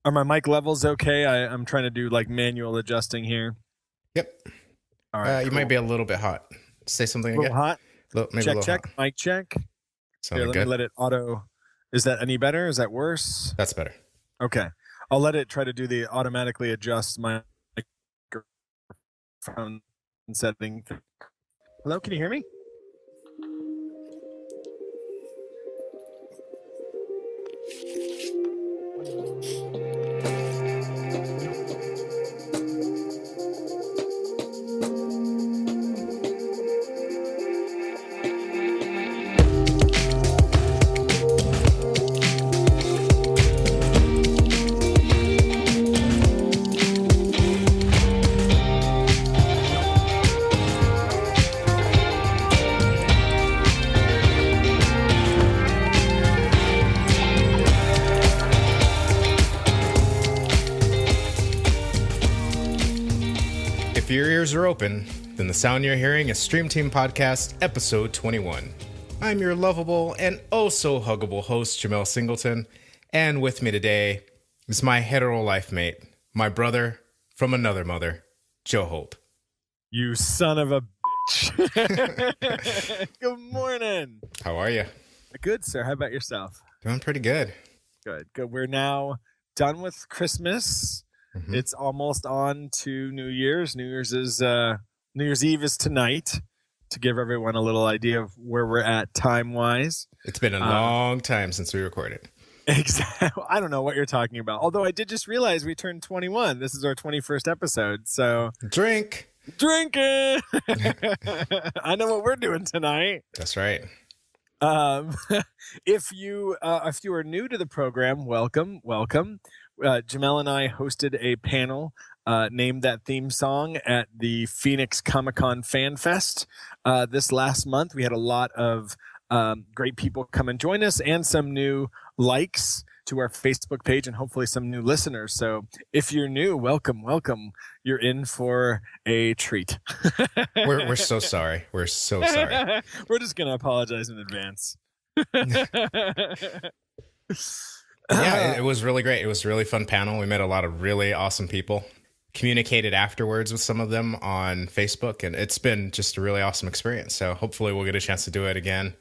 Are my mic levels okay? I'm trying to do like manual adjusting here. Yep. All right. You might be a little bit hot. Say something A little again. hot. Maybe Check, a little check. hot. Mic check. Sounded Here, let good. me let it auto. Is that any better? Is that worse? That's better. Okay. I'll let it try to do the automatically adjust my microphone setting. Hello, can you hear me? If your ears are open, then the sound you're hearing is Stream Team Podcast, episode 21. I'm your lovable and oh so huggable host, Jamel Singleton, and with me today is my hetero life mate, my brother from another mother, Joe Hope. You son of a bitch. Good morning. How are you? Good, sir. How about yourself? Doing pretty good. Good. We're now done with Christmas. Mm-hmm. It's almost on to New Year's. New Year's Eve is tonight, to give everyone a little idea of where we're at time-wise. It's been a long time since we recorded. Exactly. I don't know what you're talking about. Although I did just realize we turned 21. This is our 21st episode. So Drink it. I know what we're doing tonight. That's right. If you are new to the program, welcome. Jamel and I hosted a panel named that theme song at the Phoenix Comic-Con Fan Fest this last month. We had a lot of great people come and join us, and some new likes to our Facebook page, and hopefully some new listeners. So if you're new, welcome. You're in for a treat. We're so sorry. We're so sorry. We're just going to apologize in advance. Yeah, it was really great. It was a really fun panel. We met a lot of really awesome people. Communicated afterwards with some of them on Facebook, and it's been just a really awesome experience. So hopefully we'll get a chance to do it again.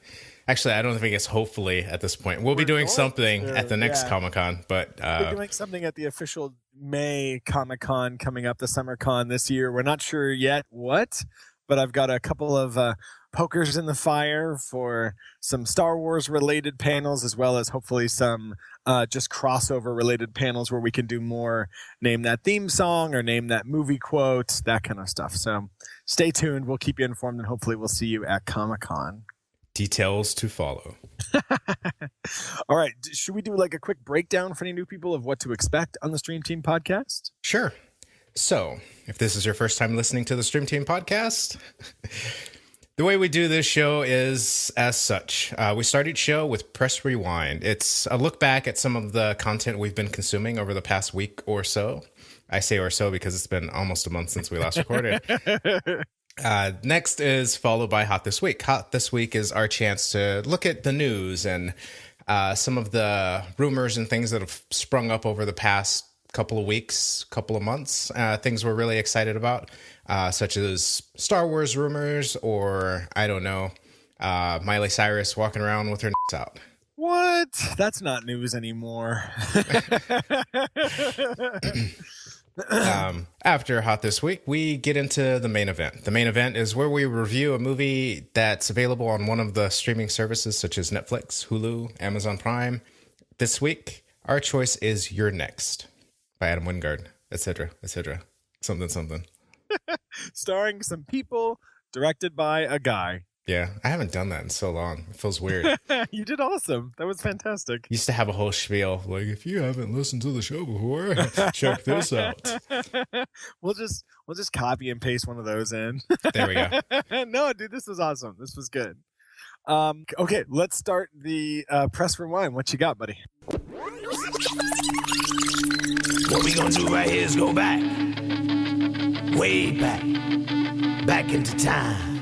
Actually, I don't think it's hopefully at this point. We'll be doing something at the next Comic-Con, but we're doing something at the official May Comic-Con coming up, the Summer Con this year. We're not sure yet what, but I've got a couple of pokers in the fire for some Star Wars related panels, as well as hopefully some just crossover related panels where we can do more name that theme song or name that movie quote, that kind of stuff. So stay tuned. We'll keep you informed, and hopefully we'll see you at Comic-Con. Details to follow. All right. Should we do like a quick breakdown for any new people of what to expect on the Stream Team Podcast? Sure. So if this is your first time listening to the Stream Team Podcast, the way we do this show is as such. We start each show with Press Rewind. It's a look back at some of the content we've been consuming over the past week or so. I say or so because it's been almost a month since we last recorded. Next is followed by Hot This Week. Hot This Week is our chance to look at the news and some of the rumors and things that have sprung up over the past couple of weeks, couple of months, things we're really excited about, such as Star Wars rumors, or I don't know, Miley Cyrus walking around with her out. What? That's not news anymore. After Hot This Week, we get into the main event. The main event is where we review a movie that's available on one of the streaming services such as Netflix, Hulu, Amazon Prime. This week, our choice is You're Next by Adam Wingard, etc., something. Starring some people, directed by a guy. Yeah, I haven't done that in so long. It feels weird. You did awesome. That was fantastic. Used to have a whole spiel like, if you haven't listened to the show before, check this out. We'll just copy and paste one of those in. There we go. No, dude, this was awesome. This was good. Okay, let's start the press rewind. What you got, buddy? What we gonna do right here is go back. Way back. Back into time.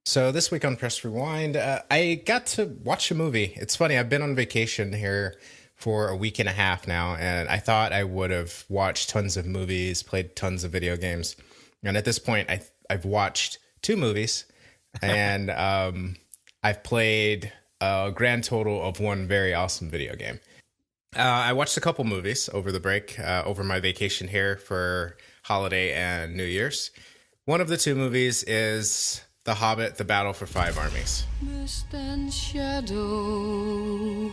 So this week on Press Rewind, I got to watch a movie. It's funny, I've been on vacation here for a week and a half now, and I thought I would have watched tons of movies, played tons of video games. And at this point, I've watched 2 movies, and I've played a grand total of 1 very awesome video game. I watched a couple movies over the break, over my vacation here for holiday and New Year's. One of the 2 movies is The Hobbit, The Battle for 5 Armies. Mist and shadow,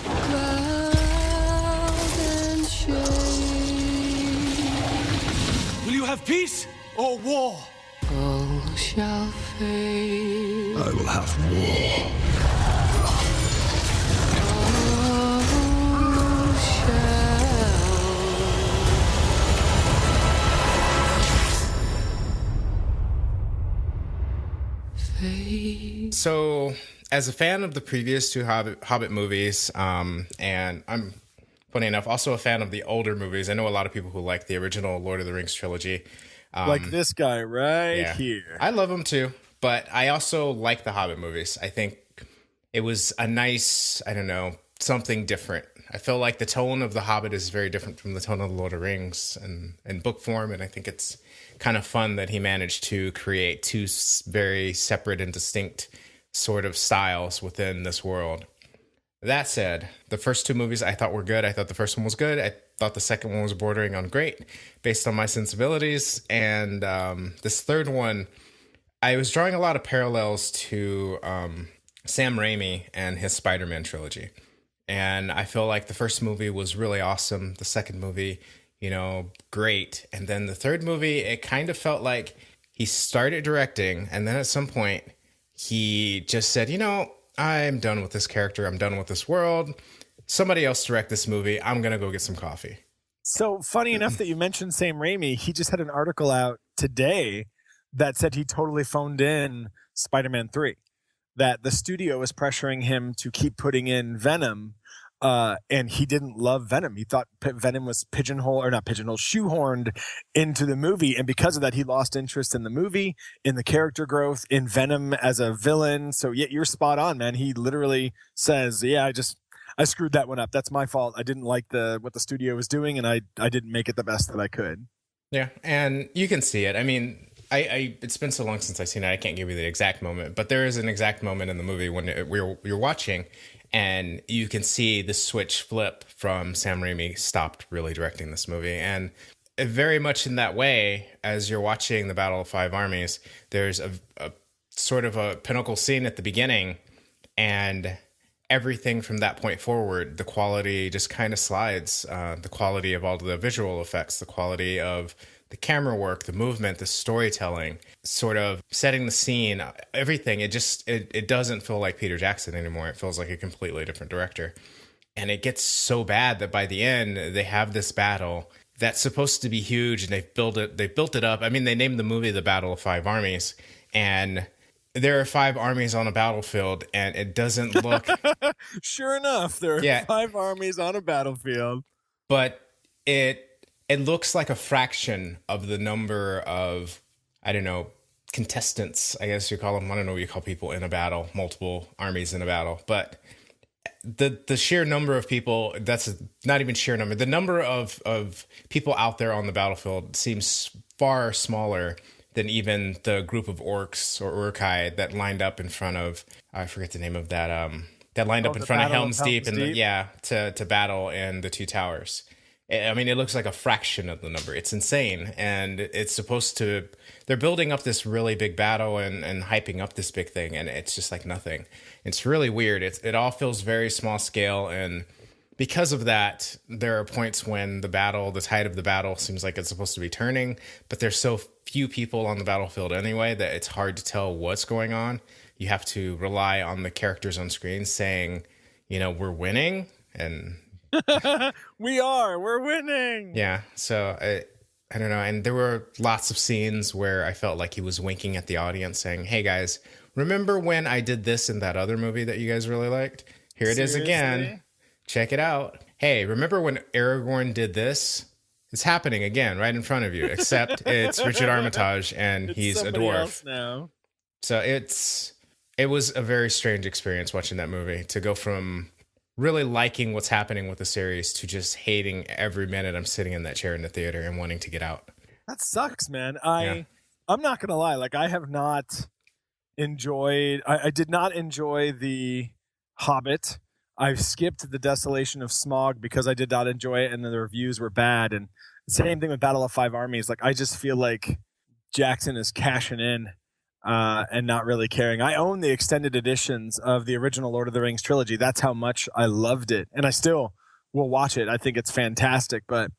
cloud and shade. Will you have peace or war? All shall fade. I will have war. All shall fade. So, as a fan of the previous 2 Hobbit movies, and I'm, funny enough, also a fan of the older movies. I know a lot of people who like the original Lord of the Rings trilogy. Like this guy right here. I love them too, but I also like the Hobbit movies. I think it was a nice, I don't know, something different. I feel like the tone of the Hobbit is very different from the tone of the Lord of the Rings in book form, and I think it's kind of fun that he managed to create 2 very separate and distinct sort of styles within this world. That said, the first 2 movies I thought were good. I thought the first one was good. I thought the second one was bordering on great based on my sensibilities. And this third one, I was drawing a lot of parallels to Sam Raimi and his Spider-Man trilogy. And I feel like the first movie was really awesome. The second movie, great. And then the third movie, it kind of felt like he started directing. And then at some point, he just said, I'm done with this character. I'm done with this world. Somebody else direct this movie. I'm going to go get some coffee. So funny enough that you mentioned Sam Raimi. He just had an article out today that said he totally phoned in Spider-Man 3, that the studio was pressuring him to keep putting in Venom, and he didn't love Venom. He thought Venom was shoehorned into the movie, and because of that, he lost interest in the movie, in the character growth, in Venom as a villain. So yeah, you're spot on, man. He literally says, "Yeah, I screwed that one up. That's my fault. I didn't like what the studio was doing, and I didn't make it the best that I could." Yeah, and you can see it. I mean, it's been so long since I've seen it, I can't give you the exact moment, but there is an exact moment in the movie when you're watching, and you can see the switch flip from Sam Raimi stopped really directing this movie. And very much in that way, as you're watching the Battle of 5 Armies, there's a sort of a pinnacle scene at the beginning, and everything from that point forward, the quality just kind of slides. The quality of all the visual effects, the quality of the camera work, the movement, the storytelling, sort of setting the scene, everything. It doesn't feel like Peter Jackson anymore. It feels like a completely different director. And it gets so bad that by the end, they have this battle that's supposed to be huge, and they've built it up. I mean, they named the movie The Battle of 5 Armies, and there are 5 armies on a battlefield, and it doesn't look... Sure enough, there are 5 armies on a battlefield. But it looks like a fraction of the number of, I don't know, contestants, I guess you call them. I don't know what you call people in a battle, multiple armies in a battle. But the sheer number of people, that's not even sheer number. The number of people out there on the battlefield seems far smaller than even the group of orcs or Uruk-hai that lined up in front of, I forget the name of that, that lined up in front of Helm's Deep, to battle in the 2 towers. I mean, it looks like a fraction of the number. It's insane. And it's supposed to, they're building up this really big battle and hyping up this big thing, and it's just like nothing. It's really weird. It all feels very small scale. And because of that, there are points when the tide of the battle seems like it's supposed to be turning, but there's so few people on the battlefield anyway that it's hard to tell what's going on. You have to rely on the characters on screen saying, we're winning, and we're winning. Yeah. So I don't know. And there were lots of scenes where I felt like he was winking at the audience saying, "Hey guys, remember when I did this in that other movie that you guys really liked? Here it is again. Check it out. Hey, remember when Aragorn did this? It's happening again right in front of you, except it's Richard Armitage and he's a dwarf else now." So it was a very strange experience watching that movie, to go from really liking what's happening with the series to just hating every minute I'm sitting in that chair in the theater and wanting to get out. That sucks, man. I'm not gonna lie. Like, I have not enjoyed. I did not enjoy the Hobbit. I've skipped the Desolation of Smaug because I did not enjoy it, and the reviews were bad. And same thing with Battle of Five Armies. Like, I just feel like Jackson is cashing in and not really caring. I own the extended editions of the original Lord of the Rings trilogy. That's how much I loved it, and I still will watch it. I think it's fantastic. But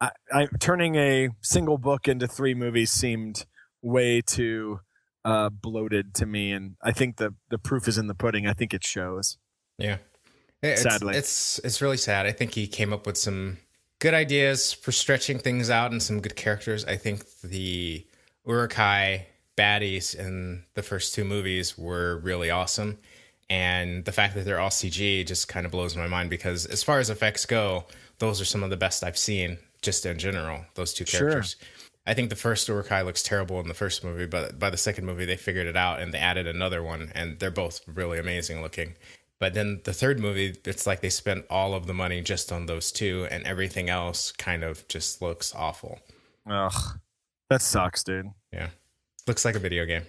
I turning a single book into 3 movies seemed way too bloated to me, and I think the proof is in the pudding. I think it shows. Yeah. Sadly, it's really sad. I think he came up with some good ideas for stretching things out and some good characters. I think the Uruk-hai baddies in the first 2 movies were really awesome, and the fact that they're all CG just kind of blows my mind, because as far as effects go, those are some of the best I've seen just in general, those 2 characters. Sure. I think the first Uruk-hai looks terrible in the first movie, but by the second movie they figured it out and they added another one, and they're both really amazing looking. But then the third movie, it's like they spent all of the money just on those 2, and everything else kind of just looks awful. Ugh, that sucks, dude. Yeah. Looks like a video game.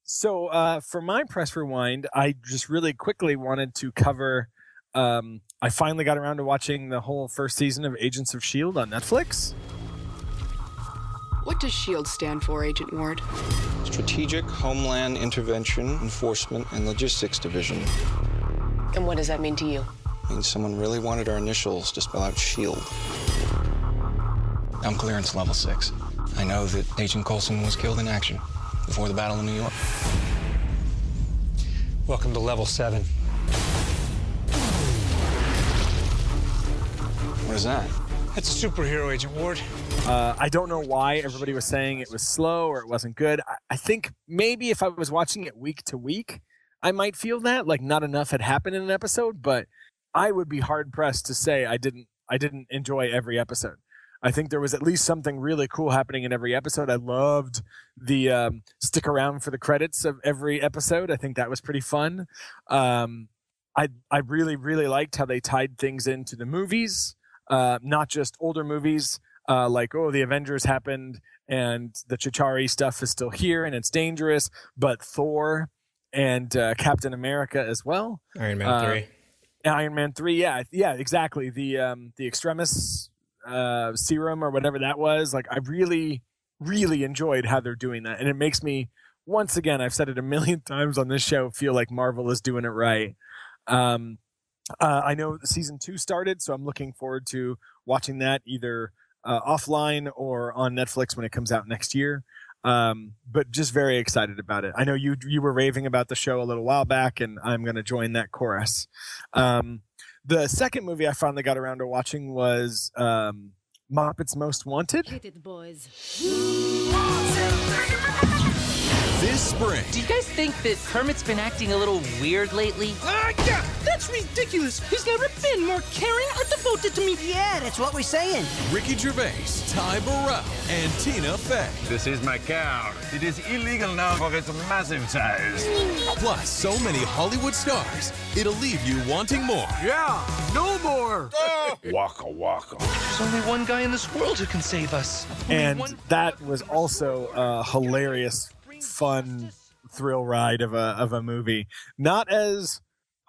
So for my press rewind, I just really quickly wanted to cover. I finally got around to watching the whole first season of Agents of S.H.I.E.L.D. on Netflix. What does S.H.I.E.L.D. stand for, Agent Ward? Strategic Homeland Intervention, Enforcement, and Logistics Division. And what does that mean to you? It means someone really wanted our initials to spell out S.H.I.E.L.D. I'm clearance level 6. I know that Agent Coulson was killed in action before the Battle of New York. Welcome to level 7. What is that? That's a superhero, Agent Ward. I don't know why everybody was saying it was slow or it wasn't good. I think maybe if I was watching it week to week, I might feel that, like, not enough had happened in an episode, but I would be hard pressed to say I didn't enjoy every episode. I think there was at least something really cool happening in every episode. I loved the stick around for the credits of every episode. I think that was pretty fun. I really, really liked how they tied things into the movies, not just older movies like, oh, the Avengers happened and the Chitauri stuff is still here and it's dangerous, but Thor and Captain America as well. Iron Man 3. Iron Man 3, yeah, exactly. The Extremis serum or whatever that was. Like, I really, really enjoyed how they're doing that. And it makes me, once again, I've said it a million times on this show, feel like Marvel is doing it right. I know season 2 started, so I'm looking forward to watching that either offline or on Netflix when it comes out next year. But just very excited about it. I know you were raving about the show a little while back, and I'm going to join that chorus. The second movie I finally got around to watching was Muppets Most Wanted. Hit it, boys. This spring. Do you guys think that Kermit's been acting a little weird lately? Yeah, that's ridiculous. He's never been more caring or devoted to me. Yeah, that's what we're saying. Ricky Gervais, Ty Burrell, and Tina Fey. This is my cow. It is illegal now for its massive size. Plus, so many Hollywood stars, it'll leave you wanting more. Yeah, no more. Waka waka. There's only one guy in this world who can save us. And that was also a hilarious, fun thrill ride of a movie. Not as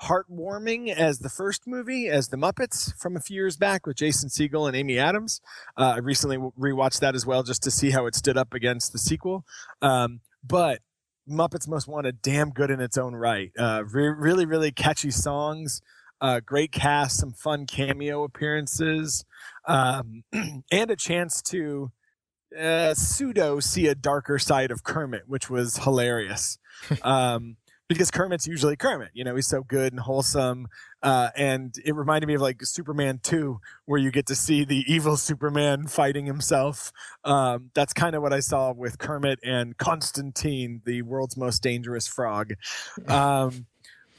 heartwarming as the first movie, as the Muppets from a few years back with Jason Segel and Amy Adams. I recently rewatched that as well just to see how it stood up against the sequel. But Muppets Most Wanted, damn good in its own right. Really, really catchy songs. Great cast, some fun cameo appearances, and a chance to pseudo see a darker side of Kermit, which was hilarious. Because Kermit's usually Kermit, you know, he's so good and wholesome. And it reminded me of like Superman 2, where you get to see the evil Superman fighting himself. That's kind of what I saw with Kermit and Constantine, the world's most dangerous frog.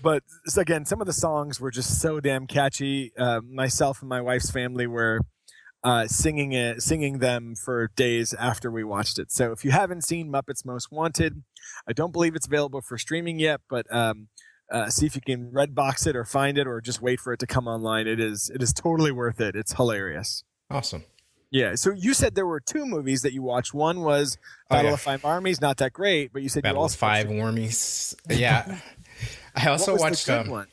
But again, some of the songs were just so damn catchy. Myself and my wife's family were singing them for days after we watched it. So if you haven't seen Muppets Most Wanted, I don't believe it's available for streaming yet, but see if you can red box it or find it or just wait for it to come online. It is totally worth it. It's hilarious. Awesome. Yeah. So you said there were 2 movies that you watched. One was Battle of Five Armies, not that great, but you said Battle you of Five Wormies. Yeah. I also watched one?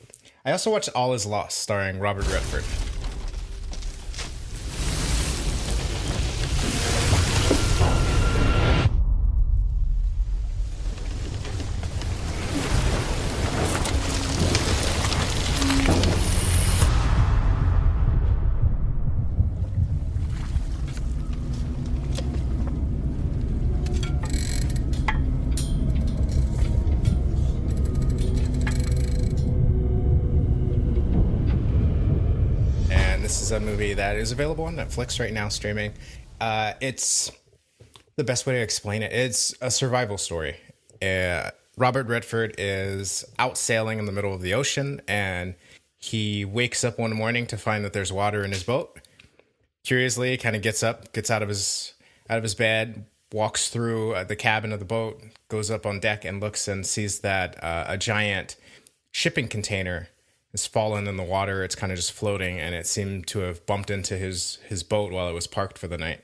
I also watched All Is Lost, starring Robert Redford. This is a movie that is available on Netflix right now, streaming. It's the best way to explain it. It's a survival story. Robert Redford is out sailing in the middle of the ocean, and he wakes up one morning to find that there's water in his boat. Curiously, he kind of gets up, gets out of his bed, walks through the cabin of the boat, goes up on deck, and looks and sees that a giant shipping container has fallen in the water. It's kind of just floating, and it seemed to have bumped into his boat while it was parked for the night.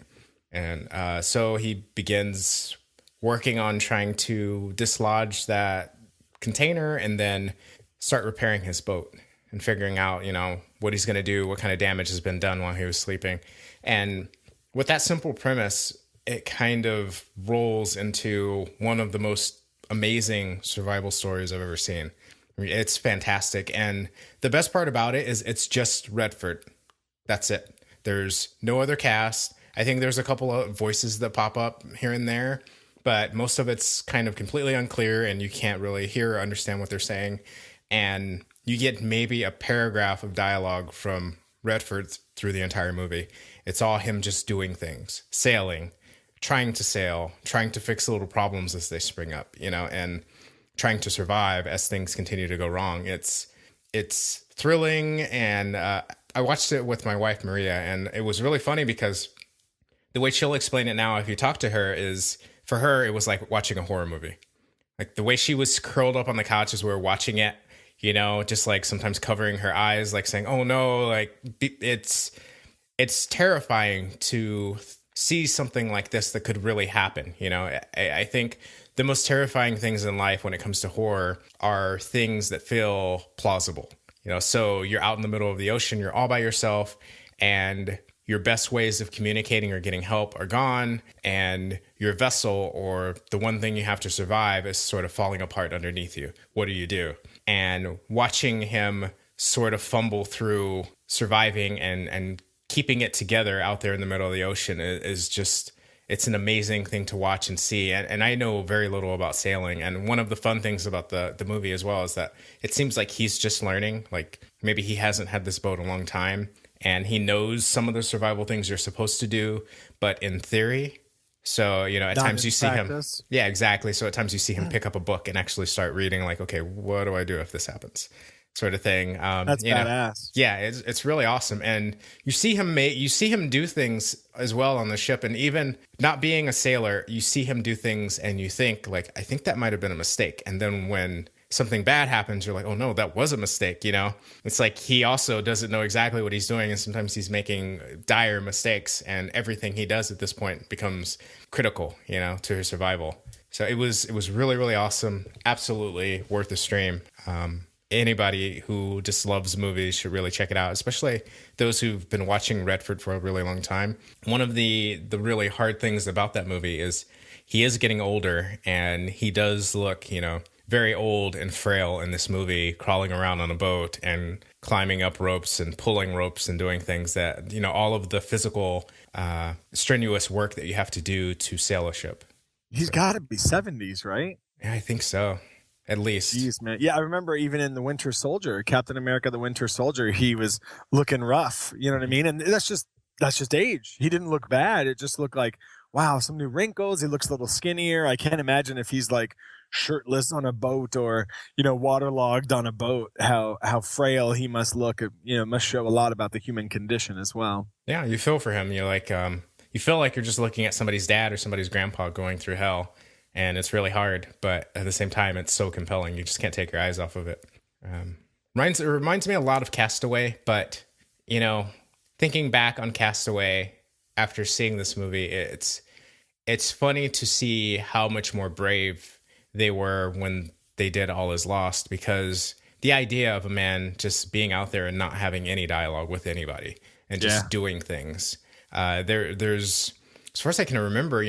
And so he begins working on trying to dislodge that container and then start repairing his boat and figuring out, what he's going to do, what kind of damage has been done while he was sleeping. And with that simple premise, it kind of rolls into one of the most amazing survival stories I've ever seen. It's fantastic. And the best part about it is it's just Redford. That's it. There's no other cast. I think there's a couple of voices that pop up here and there, but most of it's kind of completely unclear and you can't really hear or understand what they're saying. And you get maybe a paragraph of dialogue from Redford through the entire movie. It's all him just doing things, sailing, trying to sail, trying to fix little problems as they spring up, and trying to survive as things continue to go wrong. It's thrilling, and I watched it with my wife Maria, and it was really funny because the way she'll explain it now, if you talk to her, is for her it was like watching a horror movie. Like the way she was curled up on the couch as we were watching it, just like sometimes covering her eyes, like saying, "Oh no!" Like it's terrifying to see something like this that could really happen. I think the most terrifying things in life when it comes to horror are things that feel plausible. So you're out in the middle of the ocean, you're all by yourself, and your best ways of communicating or getting help are gone, and your vessel, or the one thing you have to survive, is sort of falling apart underneath you. What do? And watching him sort of fumble through surviving and keeping it together out there in the middle of the ocean is just... It's an amazing thing to watch and see. And I know very little about sailing. And one of the fun things about the movie as well is that it seems like he's just learning. Like maybe he hasn't had this boat a long time and he knows some of the survival things you're supposed to do, but in theory. So, at times you see him. Yeah, exactly. So at times you see him pick up a book and actually start reading like, okay, what do I do if this happens? Sort of thing. That's badass. Yeah, it's really awesome. And you see him do things as well on the ship. And even not being a sailor, you see him do things and you think like, I think that might've been a mistake. And then when something bad happens, you're like, oh no, that was a mistake. It's like, he also doesn't know exactly what he's doing. And sometimes he's making dire mistakes, and everything he does at this point becomes critical, to his survival. So it was really, really awesome. Absolutely worth the stream. Anybody who just loves movies should really check it out, especially those who've been watching Redford for a really long time. One of the really hard things about that movie is he is getting older, and he does look, very old and frail in this movie, crawling around on a boat and climbing up ropes and pulling ropes and doing things that, all of the physical, strenuous work that you have to do to sail a ship. He's got to be 70s, right? Yeah, I think so. At least. Jeez, man. Yeah, I remember even in The Winter Soldier, Captain America, The Winter Soldier, he was looking rough. You know what I mean? And that's just age. He didn't look bad. It just looked like, wow, some new wrinkles. He looks a little skinnier. I can't imagine if he's like shirtless on a boat or, waterlogged on a boat, how frail he must look. It, must show a lot about the human condition as well. Yeah, you feel for him. You're like, you feel like you're just looking at somebody's dad or somebody's grandpa going through hell. And it's really hard, but at the same time, it's so compelling. You just can't take your eyes off of it. It reminds me a lot of Castaway, but thinking back on Castaway after seeing this movie, it's funny to see how much more brave they were when they did All Is Lost, because the idea of a man just being out there and not having any dialogue with anybody and just doing things. There's, as far as I can remember,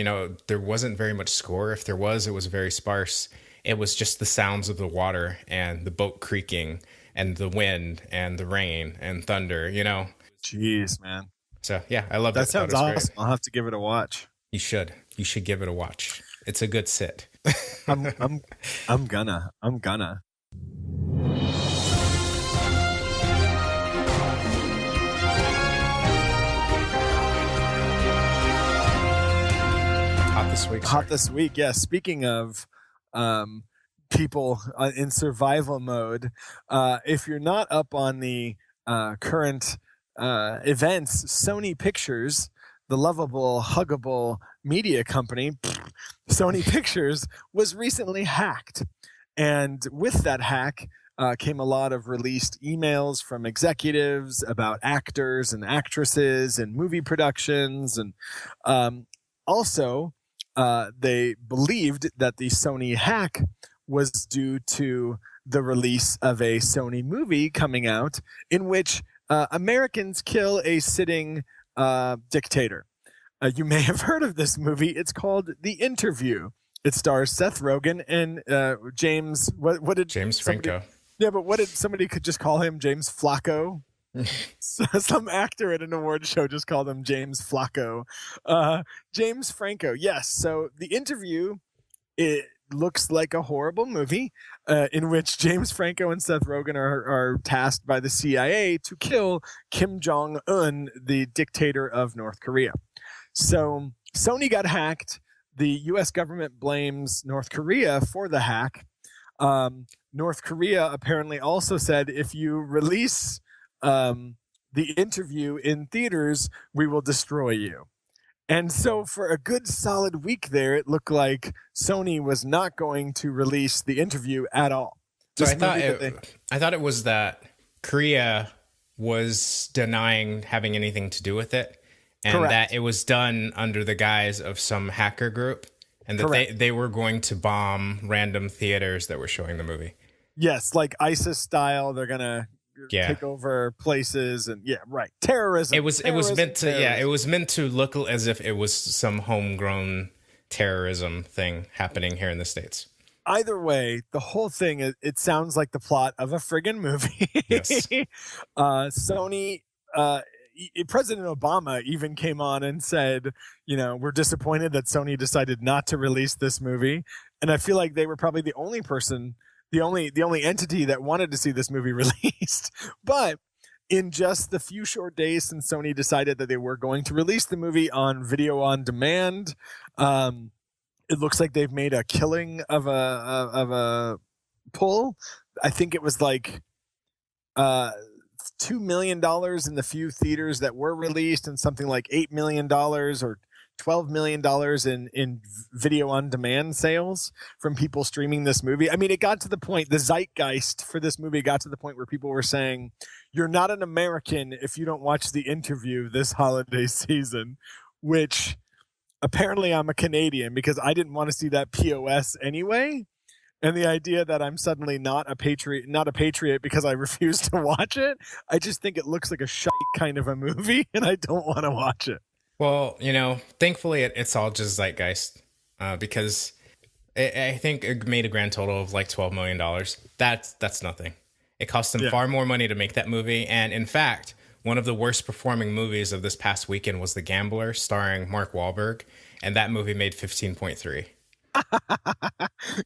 there wasn't very much score. If there was, it was very sparse. It was just the sounds of the water and the boat creaking and the wind and the rain and thunder, Jeez, man. So yeah, I love that. That sounds awesome. Great. I'll have to give it a watch. You should give it a watch. It's a good sit. I'm gonna. Hot this week. Hot this week. Yeah. Speaking of people in survival mode, if you're not up on the current events, Sony Pictures, the lovable, huggable media company, Sony Pictures, was recently hacked. And with that hack came a lot of released emails from executives about actors and actresses and movie productions. And also, they believed that the Sony hack was due to the release of a Sony movie coming out in which Americans kill a sitting dictator. You may have heard of this movie. It's called The Interview. It stars Seth Rogen and James. What did James Franco? Yeah, but what did somebody could just call him? James Flaco. Some actor at an award show just called him James Flaco. James Franco. Yes. So The Interview. It looks like a horrible movie in which James Franco and Seth Rogen are tasked by the CIA to kill Kim Jong-un, the dictator of North Korea. So Sony got hacked. The U.S. government blames North Korea for the hack. North Korea apparently also said, if you release The Interview in theaters, we will destroy you. And so for a good solid week there, it looked like Sony was not going to release The Interview at all. So I thought it was that Korea was denying having anything to do with it, and Correct. that it was done under the guise of some hacker group, and that they were going to bomb random theaters that were showing the movie. Yes, like ISIS style. They're going to take over places and terrorism. It was meant to look as if it was some homegrown terrorism thing happening here in the States. Either way, the whole thing, it sounds like the plot of a friggin' movie. Yes. Sony, President Obama even came on and said, we're disappointed that Sony decided not to release this movie. And I feel like they were probably the only person, the only entity that wanted to see this movie released. But in just the few short days since Sony decided that they were going to release the movie on video on demand, it looks like they've made a killing of a pull. I think it was like $2 million in the few theaters that were released, and something like $8 million or $12 million in video on demand sales from people streaming this movie. I mean, it got to the point, the zeitgeist for this movie got to the point where people were saying, you're not an American if you don't watch The Interview this holiday season, which apparently I'm a Canadian because I didn't want to see that POS anyway. And the idea that I'm suddenly not a patriot because I refuse to watch it, I just think it looks like a shite kind of a movie, and I don't want to watch it. Well, thankfully it's all just zeitgeist, because I think it made a grand total of like $12 million. That's nothing. It cost them far more money to make that movie. And in fact, one of the worst performing movies of this past weekend was The Gambler, starring Mark Wahlberg. And that movie made 15.3.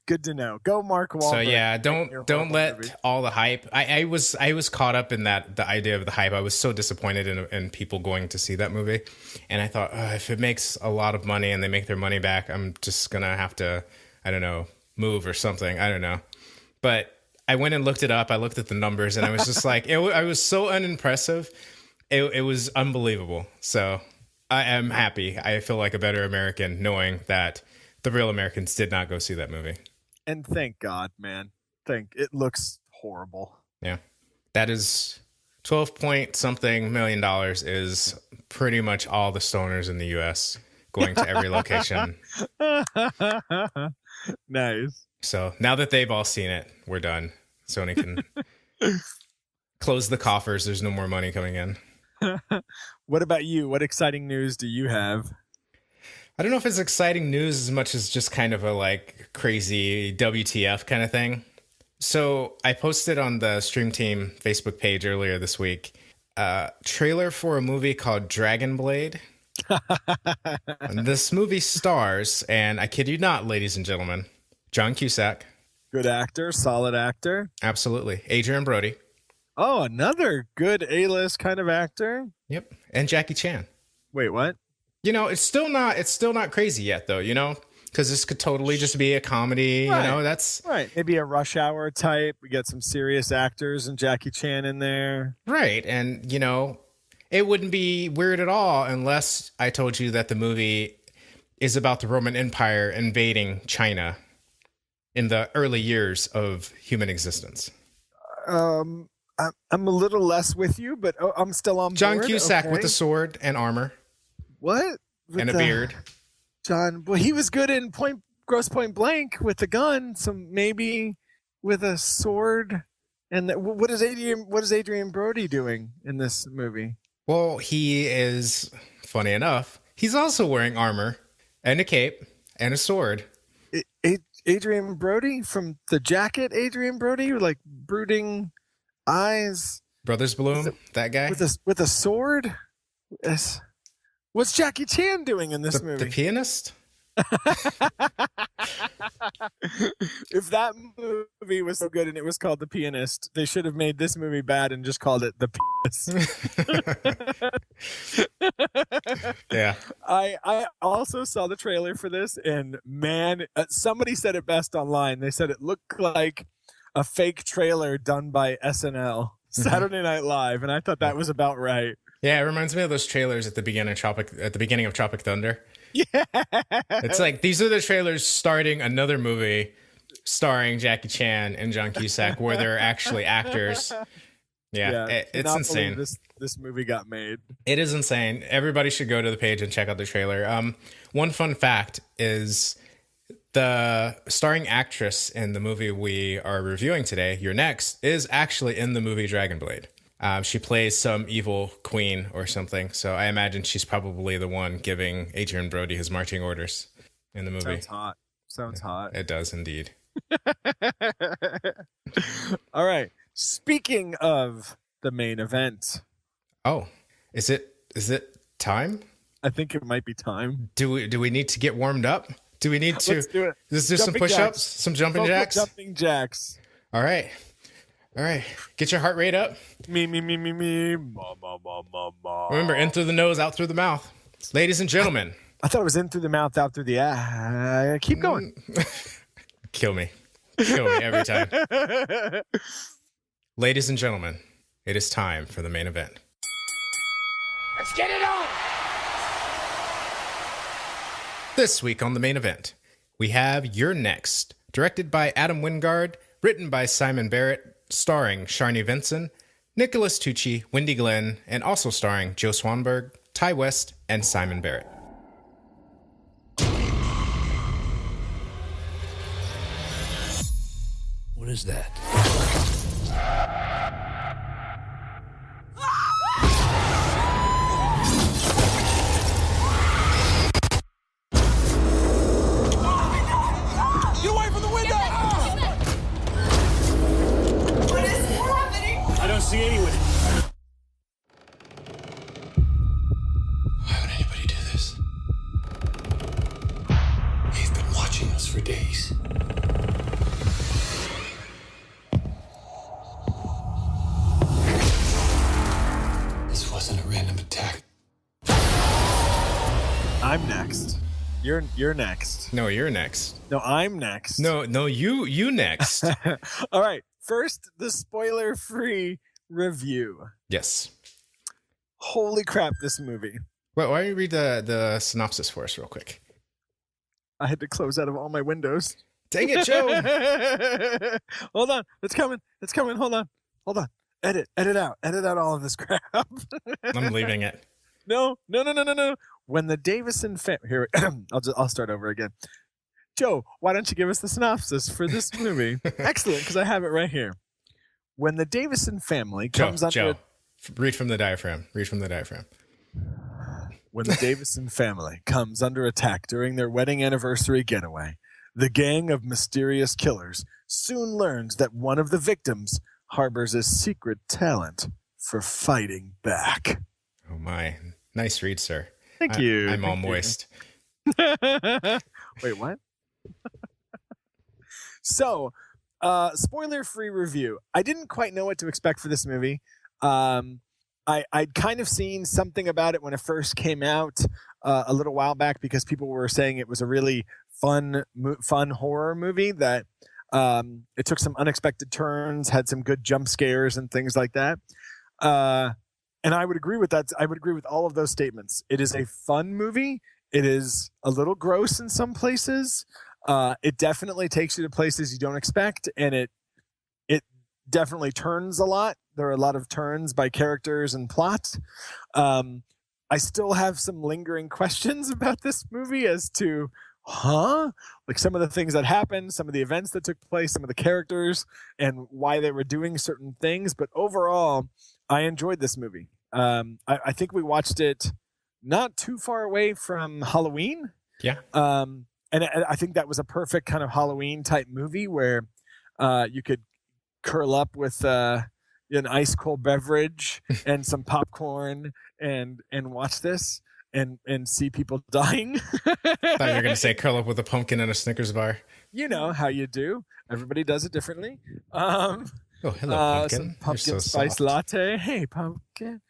Good to know. Go Mark Wahlberg. So yeah, don't let all the hype. I was caught up in the idea of the hype. I was so disappointed in people going to see that movie, and I thought, if it makes a lot of money and they make their money back, I'm just gonna have to, I don't know, move or something. I don't know. But I went and looked it up. I looked at the numbers, and I was just like, I was so unimpressive. It was unbelievable. So I am happy. I feel like a better American knowing that the real Americans did not go see that movie. And thank God, man. It looks horrible. Yeah. That is 12 point something million dollars is pretty much all the stoners in the U.S. going to every location. Nice. So now that they've all seen it, we're done. Sony can close the coffers. There's no more money coming in. What about you? What exciting news do you have? I don't know if it's exciting news as much as just kind of a like crazy WTF kind of thing. So I posted on the Stream Team Facebook page earlier this week a trailer for a movie called Dragon Blade. This movie stars, and I kid you not, ladies and gentlemen, John Cusack. Good actor, solid actor. Absolutely. Adrian Brody. Oh, another good A-list kind of actor. Yep. And Jackie Chan. Wait, what? You know, it's still not crazy yet though, you know? Because this could totally just be a comedy, right. You know, that's... Right, maybe a Rush Hour type. We get some serious actors and Jackie Chan in there. Right, and, you know, it wouldn't be weird at all unless I told you that the movie is about the Roman Empire invading China in the early years of human existence. I'm a little less with you, but I'm still on board. John Cusack okay. with a sword and armor. What? And a beard. John, well, he was good in Gross Point Blank with the gun, so maybe with a sword. And what is Adrian Brody doing in this movie? Well, he is, funny enough, he's also wearing armor and a cape and a sword. Adrian Brody from The Jacket, Adrian Brody, or like brooding eyes. Brothers Bloom, that guy with a sword. Yes. What's Jackie Chan doing in this movie? The pianist. If that movie was so good and it was called The Pianist, they should have made this movie bad and just called it The Pianist. Yeah. I also saw the trailer for this, and man, somebody said it best online. They said it looked like a fake trailer done by SNL, Saturday Night Live, and I thought that was about right. Yeah, it reminds me of those trailers at the beginning of Tropic Thunder. Yeah. It's like these are the trailers starting another movie starring Jackie Chan and John Cusack where they're actually actors. Yeah, it's insane. This movie got made. It is insane. Everybody should go to the page and check out the trailer. One fun fact is the starring actress in the movie we are reviewing today, You're Next, is actually in the movie Dragon Blade. She plays some evil queen or something. So I imagine she's probably the one giving Adrian Brody his marching orders in the movie. Sounds hot. It does indeed. All right. Speaking of the main event. Oh, is it time? I think it might be time. Do we need to get warmed up? Do we need to? Let's do it. Let's do some push-ups, some jumping jacks. Jumping jacks. All right. Get your heart rate up. Me. Ma. Remember, in through the nose, out through the mouth. Ladies and gentlemen. I thought it was in through the mouth, out through the eye. Keep going. Kill me every time. Ladies and gentlemen, it is time for the main event. Let's get it on! This week on the main event, we have You're Next, directed by Adam Wingard, written by Simon Barrett, starring Sharni Vinson, Nicholas Tucci, Wendy Glenn, and also starring Joe Swanberg, Ty West, and Simon Barrett. What is that? Get away from the window! What is happening? I don't see anyone. Why would anybody do this? They've been watching us for days. This wasn't a random attack. I'm next. You're next. No, you're next. No, I'm next. No, you next. All right. First, the spoiler-free review. Yes. Holy crap, this movie. Wait, why don't you read the synopsis for us real quick? I had to close out of all my windows. Dang it, Joe. Hold on. It's coming. Hold on. hold on. Edit out all of this crap. I'm leaving it. No. When the Davison family, here, I'll start over again. Joe, why don't you give us the synopsis for this movie? Excellent, because I have it right here. When the Davison family comes under... Joe, read from the diaphragm. When the Davison family comes under attack during their wedding anniversary getaway, the gang of mysterious killers soon learns that one of the victims harbors a secret talent for fighting back. Oh my. Nice read, sir. Thank you. I'm all moist. Wait, what? So, spoiler-free review. I didn't quite know what to expect for this movie. I'd kind of seen something about it when it first came out a little while back because people were saying it was a really fun horror movie that it took some unexpected turns, had some good jump scares and things like that. And I would agree with that. I would agree with all of those statements. It is a fun movie. It is a little gross in some places. It definitely takes you to places you don't expect, and it definitely turns a lot. There are a lot of turns by characters and plot. I still have some lingering questions about this movie as to, like some of the things that happened, some of the events that took place, some of the characters, and why they were doing certain things. But overall, I enjoyed this movie. I think we watched it not too far away from Halloween. Yeah. And I think that was a perfect kind of Halloween type movie where you could curl up with an ice cold beverage and some popcorn and watch this and see people dying. I thought you were going to say curl up with a pumpkin and a Snickers bar. You know how you do. Everybody does it differently. Oh, hello, pumpkin. Some pumpkin so spice soft. latte. Hey, pumpkin.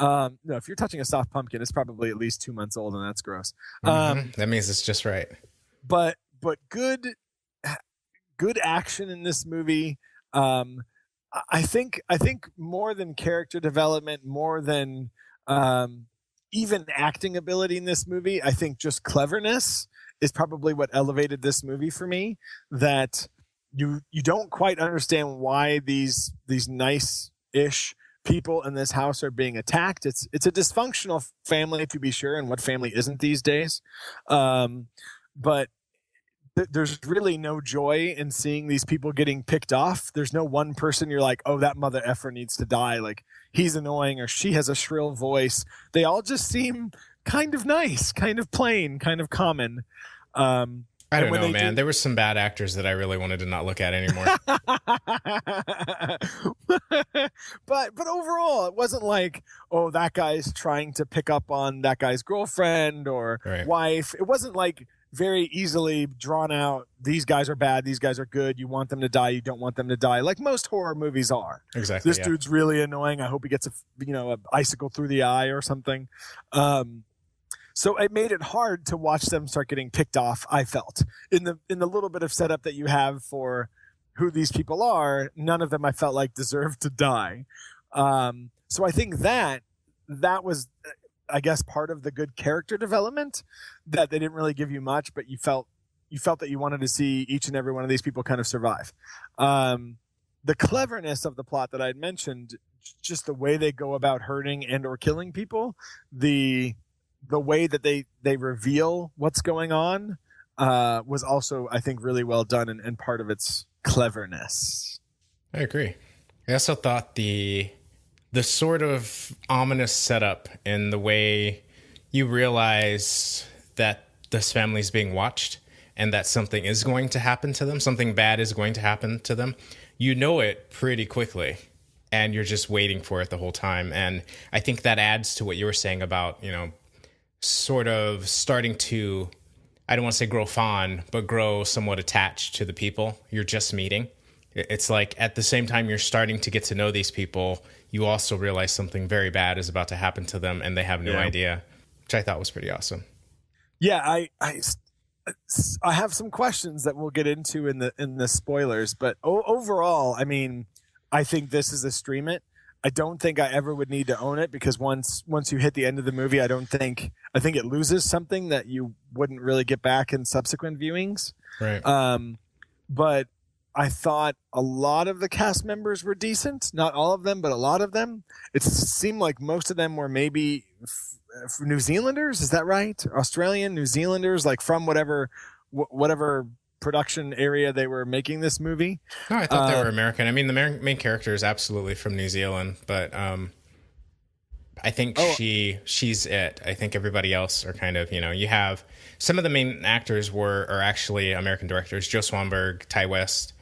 No, if you're touching a soft pumpkin, it's probably at least 2 months old, and that's gross. That means it's just right. But good action in this movie. I think more than character development, more than even acting ability in this movie, I think just cleverness is probably what elevated this movie for me. That you don't quite understand why these nice-ish people in this house are being attacked. It's a dysfunctional family, to be sure, and what family isn't these days. But there's really no joy in seeing these people getting picked off. There's no one person you're like, oh, that mother effer needs to die. Like, he's annoying or she has a shrill voice. They all just seem kind of nice, kind of plain, kind of common. I don't know, man. There were some bad actors that I really wanted to not look at anymore. But overall, it wasn't like, oh, that guy's trying to pick up on that guy's girlfriend or wife. It wasn't like very easily drawn out. These guys are bad. These guys are good. You want them to die. You don't want them to die. Like most horror movies are. Exactly. This dude's really annoying. I hope he gets a icicle through the eye or something. So it made it hard to watch them start getting picked off. I felt in the little bit of setup that you have for who these people are, none of them I felt like deserved to die. So I think that was, I guess, part of the good character development, that they didn't really give you much, but you felt that you wanted to see each and every one of these people kind of survive. The cleverness of the plot that I had mentioned, just the way they go about hurting and or killing people, the way that they reveal what's going on was also, I think, really well done and part of its cleverness. I agree. I also thought the sort of ominous setup in the way you realize that this family's being watched and that something is going to happen to them, something bad is going to happen to them. You know it pretty quickly, and you're just waiting for it the whole time. And I think that adds to what you were saying about, sort of starting to, I don't want to say grow fond, but grow somewhat attached to the people you're just meeting. It's like at the same time you're starting to get to know these people, you also realize something very bad is about to happen to them and they have no idea, which I thought was pretty awesome. Yeah, I have some questions that we'll get into in the spoilers, but overall, I mean, I think this is a stream it. I don't think I ever would need to own it because once you hit the end of the movie, I think it loses something that you wouldn't really get back in subsequent viewings. Right. But I thought a lot of the cast members were decent. Not all of them, but a lot of them. It seemed like most of them were maybe New Zealanders. Is that right? Australian, New Zealanders, like from whatever production area they were making this movie. No, I thought they were American. I mean, the main character is absolutely from New Zealand, but I think she's it. I think everybody else are kind of, you have some of the main actors are actually American directors, Joe Swanberg, Ty West,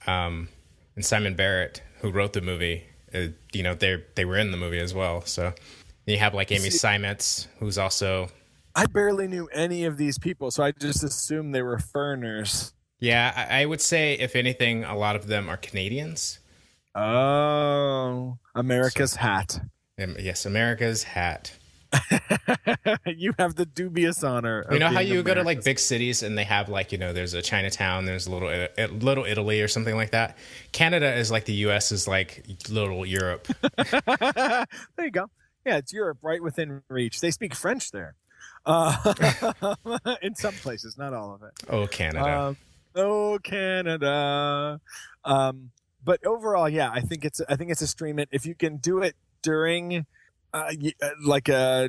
and Simon Barrett, who wrote the movie. They were in the movie as well. So you have like Amy Seimetz, who's also... I barely knew any of these people, so I just assumed they were foreigners. Yeah, I would say, if anything, a lot of them are Canadians. Oh, America's hat. Yes, America's hat. You have the dubious honor. You know how you go to like big cities and they have like, there's a Chinatown, there's a little Italy or something like that. Canada is like the U.S. is like little Europe. There you go. Yeah, it's Europe right within reach. They speak French there. In some places, not all of it. Oh, Canada. Canada. But overall, yeah, I think it's a stream it. If you can do it during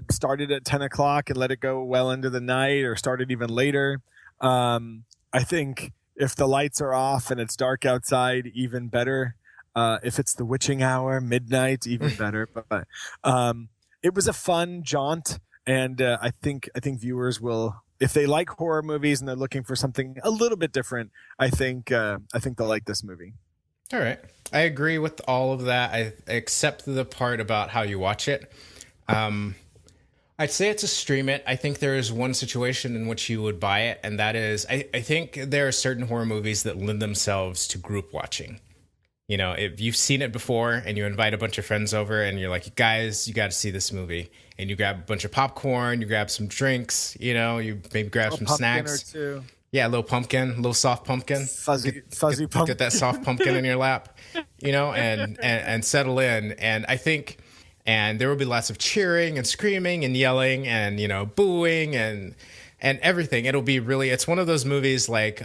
started at 10 o'clock and let it go well into the night, or started even later. I think if the lights are off and it's dark outside, even better. If it's the witching hour, midnight, even better. But it was a fun jaunt, and I think viewers will, if they like horror movies and they're looking for something a little bit different, I think they'll like this movie. All right. I agree with all of that, except the part about how you watch it. I'd say it's a stream it. I think there is one situation in which you would buy it, and that is, I think there are certain horror movies that lend themselves to group watching. If you've seen it before and you invite a bunch of friends over and you're like, guys, you got to see this movie, and you grab a bunch of popcorn, you grab some drinks, you maybe grab some snacks. Or two. Yeah, a little soft pumpkin. Fuzzy pumpkin. Get that soft pumpkin in your lap, and settle in. And I think, and there will be lots of cheering and screaming and yelling and, booing and everything. It'll be really, it's one of those movies like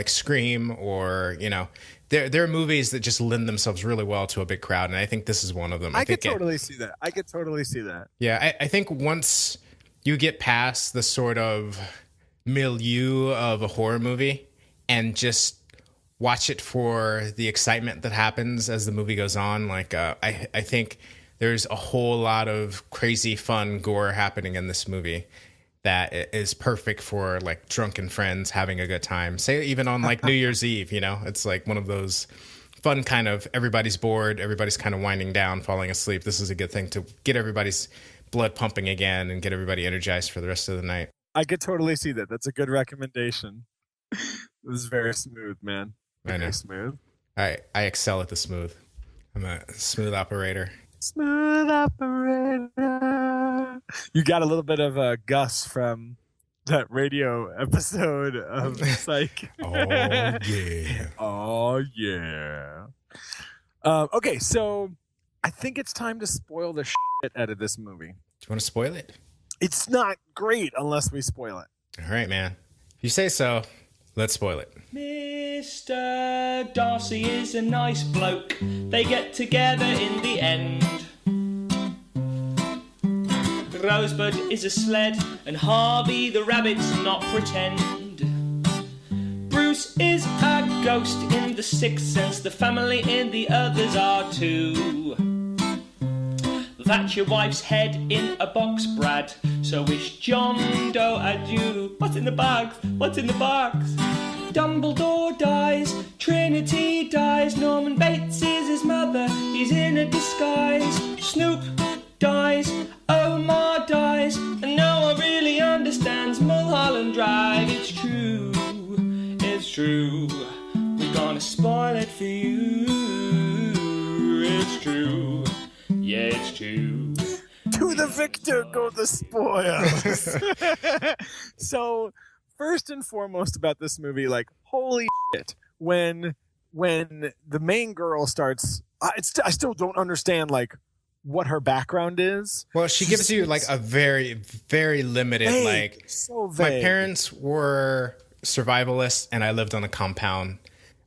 Scream or, there are movies that just lend themselves really well to a big crowd. And I think this is one of them. I could totally see that. Yeah. I think once you get past the sort of milieu of a horror movie and just watch it for the excitement that happens as the movie goes on, I think there's a whole lot of crazy fun gore happening in this movie that is perfect for like drunken friends having a good time, say even on like New Year's Eve. It's like one of those fun kind of, everybody's bored, everybody's kind of winding down, falling asleep. This is a good thing to get everybody's blood pumping again and get everybody energized for the rest of the night. I could totally see that. That's a good recommendation. It was very smooth, man. Very smooth. I excel at the smooth. I'm a smooth operator. Smooth operator. You got a little bit of Gus from that radio episode of Psych. Oh, yeah. Oh, yeah. Okay, so I think it's time to spoil the shit out of this movie. Do you want to spoil it? It's not great unless we spoil it. All right, man. If you say so, let's spoil it. Mr. Darcy is a nice bloke. They get together in the end. Rosebud is a sled, and Harvey the rabbit's not pretend. Bruce is a ghost in the sixth sense. The family in the others are too. That's your wife's head in a box, Brad. So wish John Doe adieu. What's in the box? What's in the box? Dumbledore dies, Trinity dies, Norman Bates is his mother, he's in a disguise. Snoop dies, Omar dies, and no one really understands Mulholland Drive. It's true, it's true. We're gonna spoil it for you. It's true. Yeah, it's true. To the victor go the spoils. So, first and foremost about this movie, like, holy shit, when the main girl starts, I still don't understand, like, what her background is. Well, she gives you, like, a very, very limited, vague, like, so vague. My parents were survivalists, and I lived on a compound.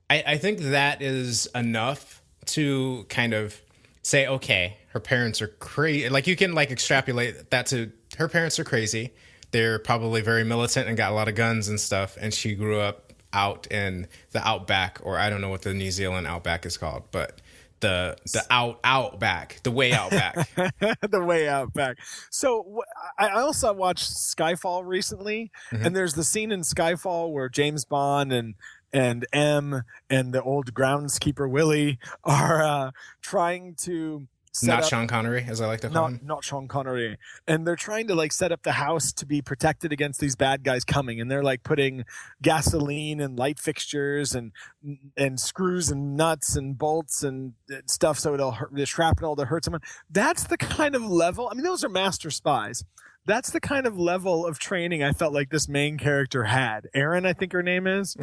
I think that is enough to kind of say, okay, her parents are crazy. Like, you can like extrapolate that to her parents are crazy. They're probably very militant and got a lot of guns and stuff. And she grew up out in the outback, or I don't know what the New Zealand outback is called, but the outback, the way out back. The way out back. So I also watched Skyfall recently, and there's the scene in Skyfall where James Bond and M and the old groundskeeper Willie are trying to not Sean Connery, as I like to call him. Not Sean Connery. And they're trying to like set up the house to be protected against these bad guys coming. And they're like putting gasoline and light fixtures and screws and nuts and bolts and stuff so it'll hurt the shrapnel to hurt someone. That's the kind of level. I mean, those are master spies. That's the kind of level of training I felt like this main character had. Erin, I think her name is.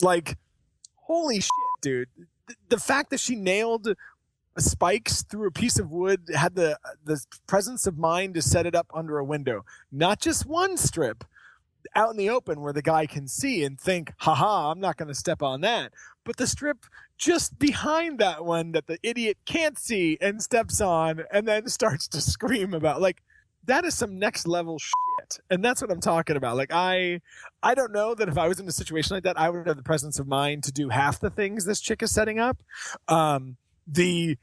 Like, holy shit, dude. The fact that she nailed spikes through a piece of wood, had the presence of mind to set it up under a window. Not just one strip out in the open where the guy can see and think, haha, I'm not going to step on that. But the strip just behind that one that the idiot can't see and steps on and then starts to scream about. Like, that is some next level shit. And that's what I'm talking about. Like, I don't know that if I was in a situation like that, I would have the presence of mind to do half the things this chick is setting up. The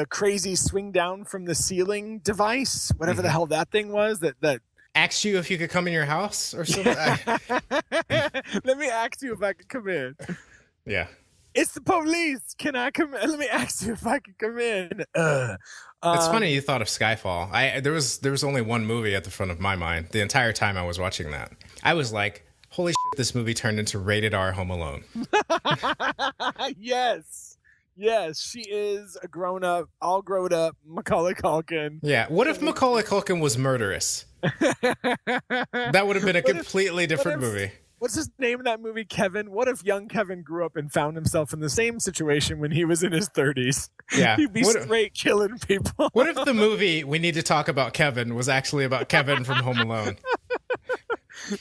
crazy swing down from the ceiling device, whatever the hell that thing was, that asked you if you could come in your house or something. Let me ask you if I could come in. Yeah. It's the police. Can I come in? Let me ask you if I could come in. It's funny you thought of Skyfall. There was only one movie at the front of my mind the entire time I was watching that. I was like, holy shit, this movie turned into rated R Home Alone. Yes, she is a all grown up Macaulay Culkin. Yeah. What if Macaulay Culkin was murderous? That would have been a completely different movie. What's his name in that movie, Kevin? What if young Kevin grew up and found himself in the same situation when he was in his 30s? Yeah. He'd be straight killing people. What if the movie We Need to Talk About Kevin was actually about Kevin from Home Alone?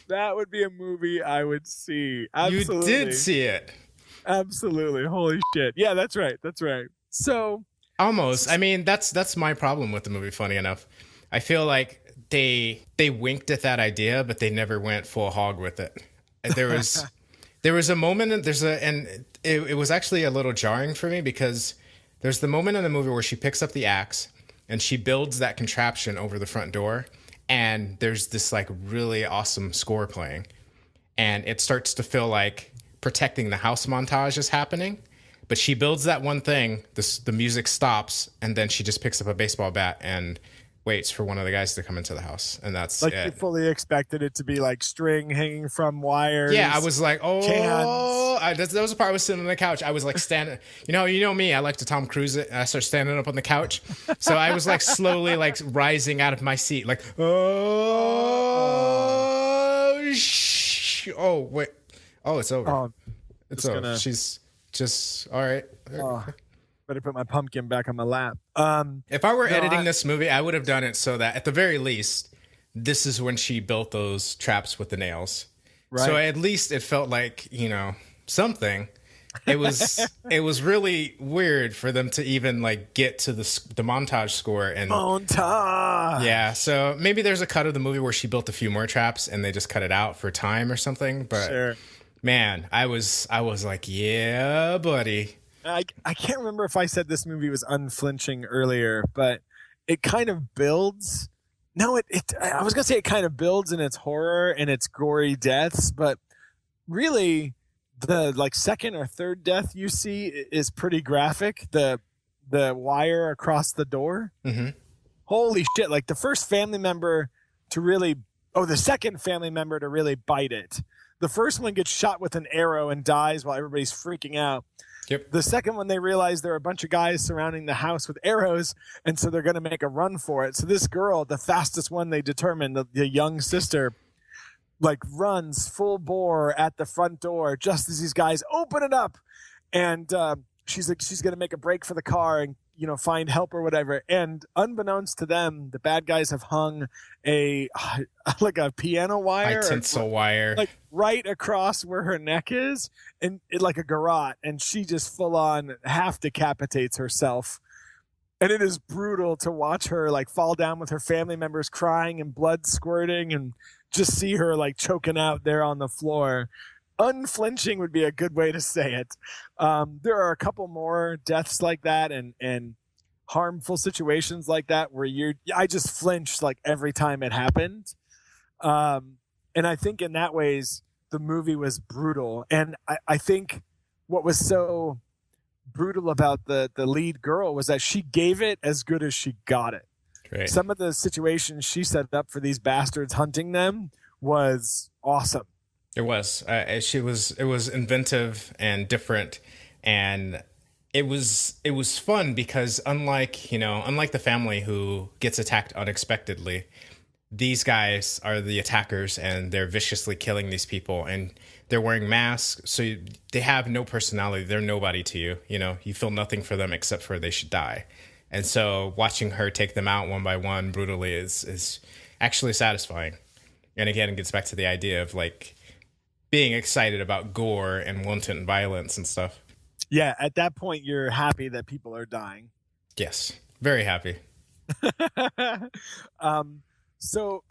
That would be a movie I would see. Absolutely. You did see it. Absolutely. Holy shit. Yeah, that's right. So almost. I mean, that's my problem with the movie, funny enough. I feel like they winked at that idea, but they never went full hog with it. There was a moment and it was actually a little jarring for me because there's the moment in the movie where she picks up the axe and she builds that contraption over the front door, and there's this like really awesome score playing, and it starts to feel like protecting the house montage is happening. But she builds that one thing, the music stops, and then she just picks up a baseball bat and waits for one of the guys to come into the house, and that's like it. You fully expected it to be like string hanging from wires. Yeah, I was like, that was the part I was sitting on the couch. I was like standing, you know me, I like to Tom Cruise it, and I start standing up on the couch. So I was like slowly like rising out of my seat, like, wait. Oh, it's over. It's over. She's just all right. Better put my pumpkin back on my lap. If I were editing this movie, I would have done it so that at the very least, this is when she built those traps with the nails. Right. So at least it felt like, something. It was really weird for them to even like get to the montage score and montage. Yeah, so maybe there's a cut of the movie where she built a few more traps and they just cut it out for time or something. But sure. Man, I was like, yeah, buddy. I can't remember if I said this movie was unflinching earlier, but it kind of builds. No, I was going to say it kind of builds in its horror and its gory deaths, but really the like second or third death you see is pretty graphic. The wire across the door. Mm-hmm. Holy shit. Like the first family member the second family member to really bite it. The first one gets shot with an arrow and dies while everybody's freaking out. Yep. The second one, they realize there are a bunch of guys surrounding the house with arrows, and so they're going to make a run for it. So this girl, the fastest one they determined, the young sister, like runs full bore at the front door just as these guys open it up. And she's going to make a break for the car and, find help or whatever. And unbeknownst to them, the bad guys have hung a like a piano wire, tinsel wire, like right across where her neck is, and like a garrote, and she just full on half decapitates herself. And it is brutal to watch her like fall down with her family members crying and blood squirting, and just see her like choking out there on the floor. Unflinching would be a good way to say it. There are a couple more deaths like that and harmful situations like that where I just flinched like every time it happened. And I think in that ways the movie was brutal. And I think what was so brutal about the lead girl was that she gave it as good as she got it. Right. Some of the situations she set up for these bastards hunting them was awesome. It was. It was inventive and different, and it was fun because unlike the family who gets attacked unexpectedly, these guys are the attackers and they're viciously killing these people, and they're wearing masks, so they have no personality. They're nobody to you. You feel nothing for them except for they should die. And so watching her take them out one by one brutally is actually satisfying. And again, it gets back to the idea of like being excited about gore and wanton violence and stuff. Yeah, at that point, you're happy that people are dying. Yes, very happy. So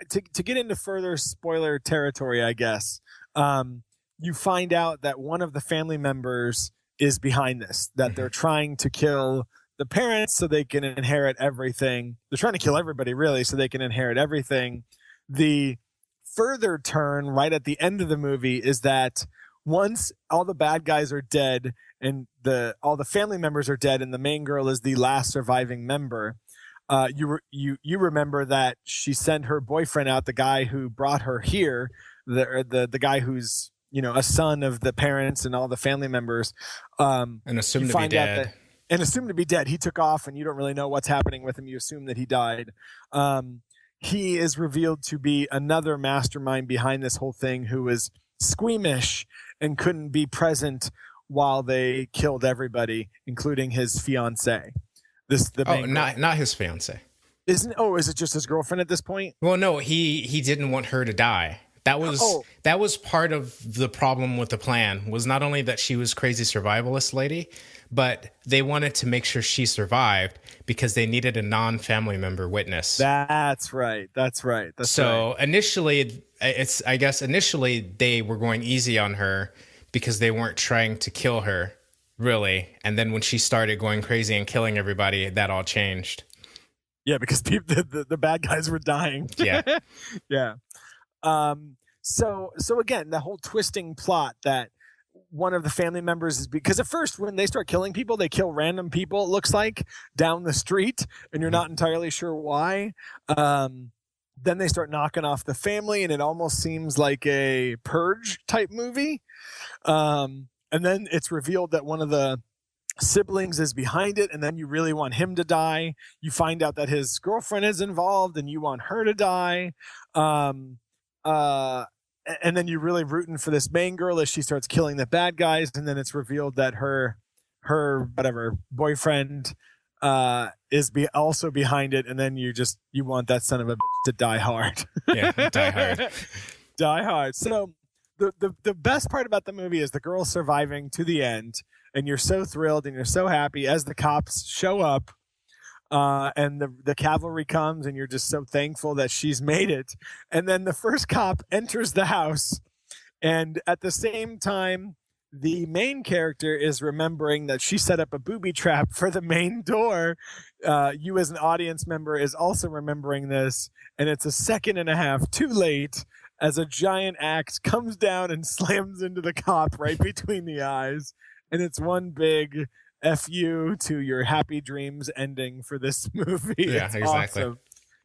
to get into further spoiler territory, I guess, you find out that one of the family members is behind this, that they're trying to kill the parents so they can inherit everything. They're trying to kill everybody, really, so they can inherit everything. The further turn right at the end of the movie is that once all the bad guys are dead and all the family members are dead and the main girl is the last surviving member, you remember that she sent her boyfriend out, the guy who brought her here, the guy who's a son of the parents and all the family members, and assumed to be dead. And assumed to be dead. He took off, and you don't really know what's happening with him. You assume that he died. He is revealed to be another mastermind behind this whole thing who was squeamish and couldn't be present while they killed everybody, including his fiancée. Not his fiancée. Is it just his girlfriend at this point? Well, no, he didn't want her to die. That was part of the problem with the plan, was not only that she was crazy survivalist lady, but they wanted to make sure she survived because they needed a non-family member witness. That's right. Initially, initially they were going easy on her because they weren't trying to kill her, really. And then when she started going crazy and killing everybody, that all changed. Yeah, because the bad guys were dying. Yeah. Yeah. So again, the whole twisting plot that one of the family members is, because at first when they start killing people, they kill random people, it looks like, down the street, and you're not entirely sure why. Then they start knocking off the family, and it almost seems like a Purge type movie. And then it's revealed that one of the siblings is behind it, and then you really want him to die. You find out that his girlfriend is involved, and you want her to die. And then you're really rooting for this main girl as she starts killing the bad guys, and then it's revealed that her boyfriend is also behind it, and then you want that son of a bitch to die hard. Yeah, die hard. Die hard. So the best part about the movie is the girl surviving to the end, and you're so thrilled and you're so happy as the cops show up. And the cavalry comes, and you're just so thankful that she's made it. And then the first cop enters the house, and at the same time, the main character is remembering that she set up a booby trap for the main door. You as an audience member is also remembering this, and it's a second and a half too late as a giant axe comes down and slams into the cop right between the eyes. And it's one big F you to your happy dreams ending for this movie. Yeah, it's exactly. Awesome.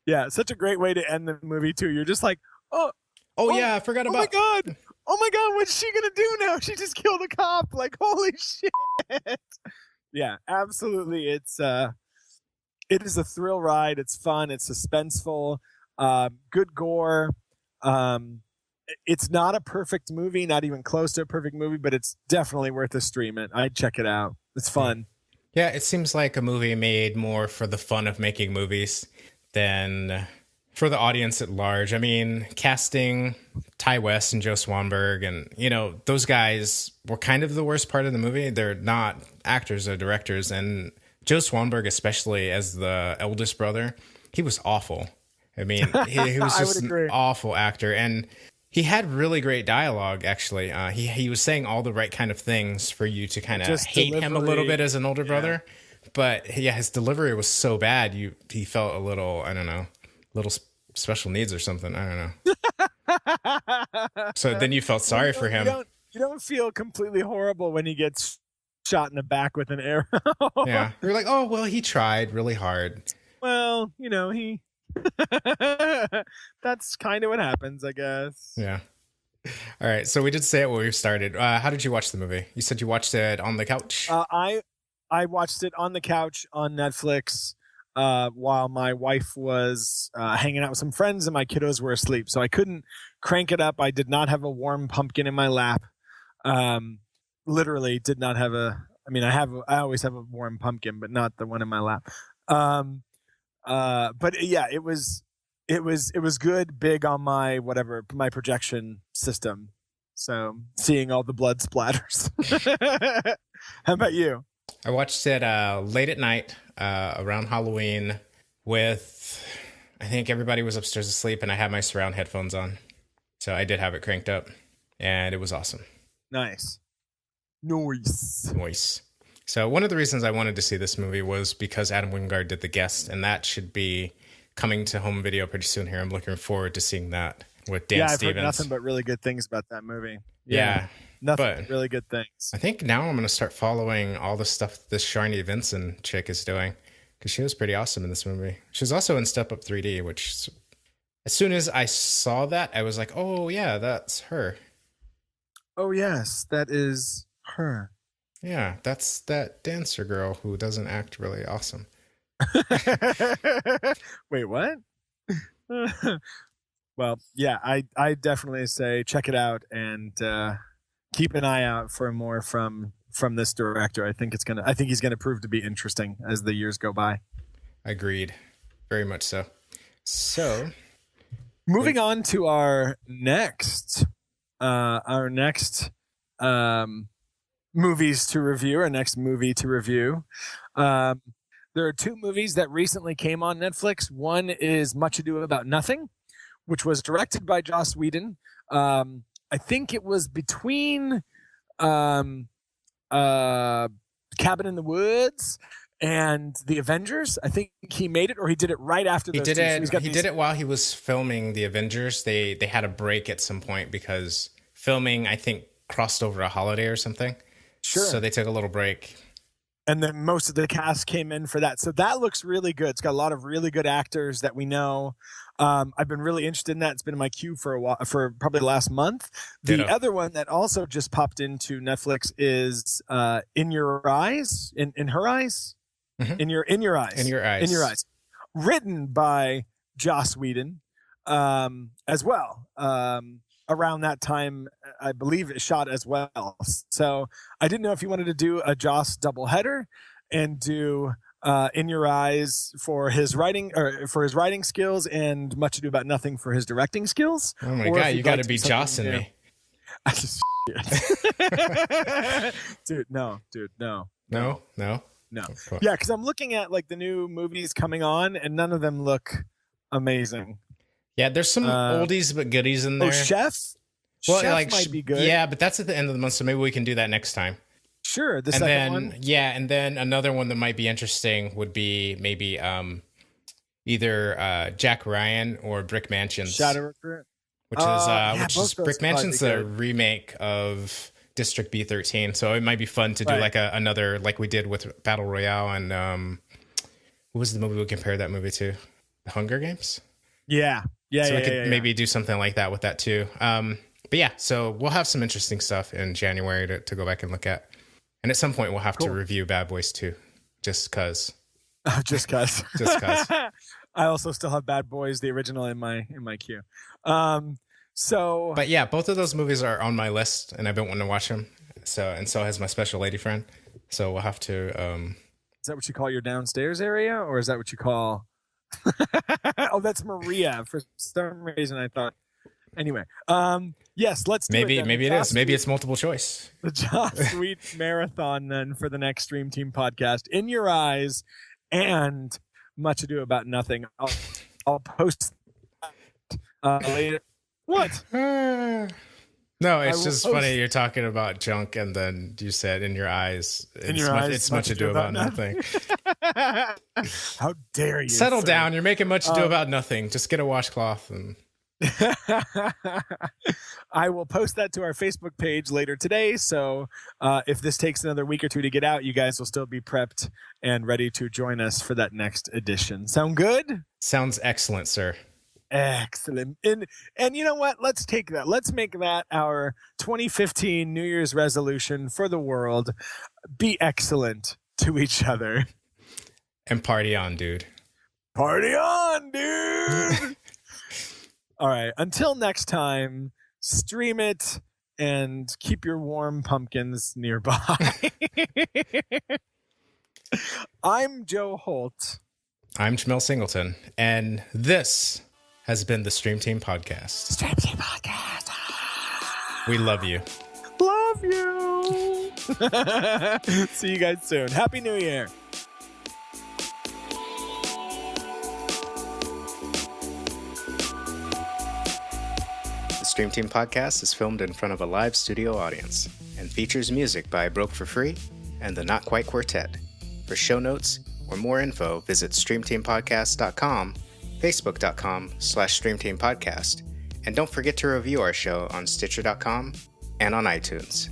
Yeah, such a great way to end the movie too. You're just like, oh yeah, I forgot about. Oh my god, what's she gonna do now? She just killed a cop. Like, holy shit. Yeah, absolutely. It is a thrill ride. It's fun. It's suspenseful. Good gore. It's not a perfect movie, not even close to a perfect movie, but it's definitely worth a stream. I'd check it out. It's fun. Yeah, it seems like a movie made more for the fun of making movies than for the audience at large. I mean, casting Ty West and Joe Swanberg, and those guys were kind of the worst part of the movie. They're not actors, they're directors, and Joe Swanberg, especially as the eldest brother, he was awful. I mean, he was just an awful actor, and he had really great dialogue. Actually, he was saying all the right kind of things for you to kind of hate him a little bit as an older brother. But yeah, his delivery was so bad. He felt a little, I don't know, little special needs or something. I don't know. So then you felt sorry for him. You don't feel completely horrible when he gets shot in the back with an arrow. Yeah, you're like, oh well, he tried really hard. Well, he. That's kind of what happens, I guess. Yeah. All right. So we did say it when we started. How did you watch the movie? You said you watched it on the couch. I watched it on the couch on Netflix while my wife was hanging out with some friends and my kiddos were asleep. So I couldn't crank it up. I did not have a warm pumpkin in my lap. Literally did not have I always have a warm pumpkin, but not the one in my lap. But yeah, it was good, big on my projection system. So seeing all the blood splatters. How about you? I watched it late at night around Halloween with, I think everybody was upstairs asleep and I had my surround headphones on. So I did have it cranked up and it was awesome. Nice. So one of the reasons I wanted to see this movie was because Adam Wingard did The Guest, and that should be coming to home video pretty soon here. I'm looking forward to seeing that with Dan Stevens. I've heard nothing but really good things about that movie. Yeah. Nothing but really good things. I think now I'm going to start following all the stuff this Sharni Vinson chick is doing, because she was pretty awesome in this movie. She was also in Step Up 3D, which as soon as I saw that, I was like, oh yeah, that's her. Oh yes, that is her. Yeah, that's that dancer girl who doesn't act really awesome. Wait, what? Well, yeah, I definitely say check it out and keep an eye out for more from this director. I think he's gonna prove to be interesting as the years go by. Agreed, very much so. So, moving on to our next movies to review, our next movie to review. There are two movies that recently came on Netflix. One is Much Ado About Nothing, which was directed by Joss Whedon. I think it was between Cabin in the Woods and The Avengers. I think he made it, or he did it right after those two. He did it while he was filming The Avengers. They had a break at some point because filming, I think, crossed over a holiday or something. Sure. So they took a little break. And then most of the cast came in for that. So that looks really good. It's got a lot of really good actors that we know. I've been really interested in that. It's been in my queue for a while, for probably the last month. The other one that also just popped into Netflix is In Your Eyes, in Her Eyes, mm-hmm. in your eyes, written by Joss Whedon as well. Around that time, I believe it shot as well. So I didn't know if you wanted to do a Joss doubleheader and do In Your Eyes for his writing skills and Much Ado About Nothing for his directing skills. Oh my God, you got to be Jossing me. I just dude, no. Yeah, because I'm looking at like the new movies coming on, and none of them look amazing. Yeah, there's some oldies but goodies in there. Oh, Chef? Well, Chef might be good. Yeah, but that's at the end of the month, so maybe we can do that next time. Sure, the second one. Yeah, and then another one that might be interesting would be maybe either Jack Ryan or Brick Mansions. Shadow Recruit? Which is Brick Mansion's a remake of District B13, so it might be fun to do like another, like we did with Battle Royale and what was the movie we compared that movie to? The Hunger Games? Yeah. So we could maybe do something like that with that too. But yeah, so we'll have some interesting stuff in January to go back and look at. And at some point we'll have to review Bad Boys 2, just cause. Just cause. I also still have Bad Boys, the original, in my queue. But yeah, both of those movies are on my list, and I've been wanting to watch them. So has my special lady friend. So we'll have to Is that what you call your downstairs area, or is that what you call? Oh, that's Maria. For some reason, I thought. Anyway, yes, let's do maybe it. Maybe it is. Maybe it's multiple choice. The Joss Sweet Marathon then for the next Stream Team podcast. In Your Eyes and Much Ado About Nothing. I'll post later. What? No, it's just funny. You're talking about junk, and then you said in your eyes. It's much ado about nothing. How dare you? Settle down. You're making much ado about nothing. Just get a washcloth and. I will post that to our Facebook page later today. So if this takes another week or two to get out, you guys will still be prepped and ready to join us for that next edition. Sound good? Sounds excellent, sir. Excellent. And you know what? Let's take that. Let's make that our 2015 New Year's resolution for the world. Be excellent to each other. And party on, dude. Party on, dude. All right. Until next time, stream it and keep your warm pumpkins nearby. I'm Joe Holt. I'm Jamel Singleton. And this has been the Stream Team Podcast. Stream Team Podcast. We love you. Love you. See you guys soon. Happy New Year. The Stream Team Podcast is filmed in front of a live studio audience and features music by Broke for Free and the Not Quite Quartet. For show notes or more info, visit streamteampodcast.com, facebook.com/streamteampodcast, and don't forget to review our show on stitcher.com and on iTunes.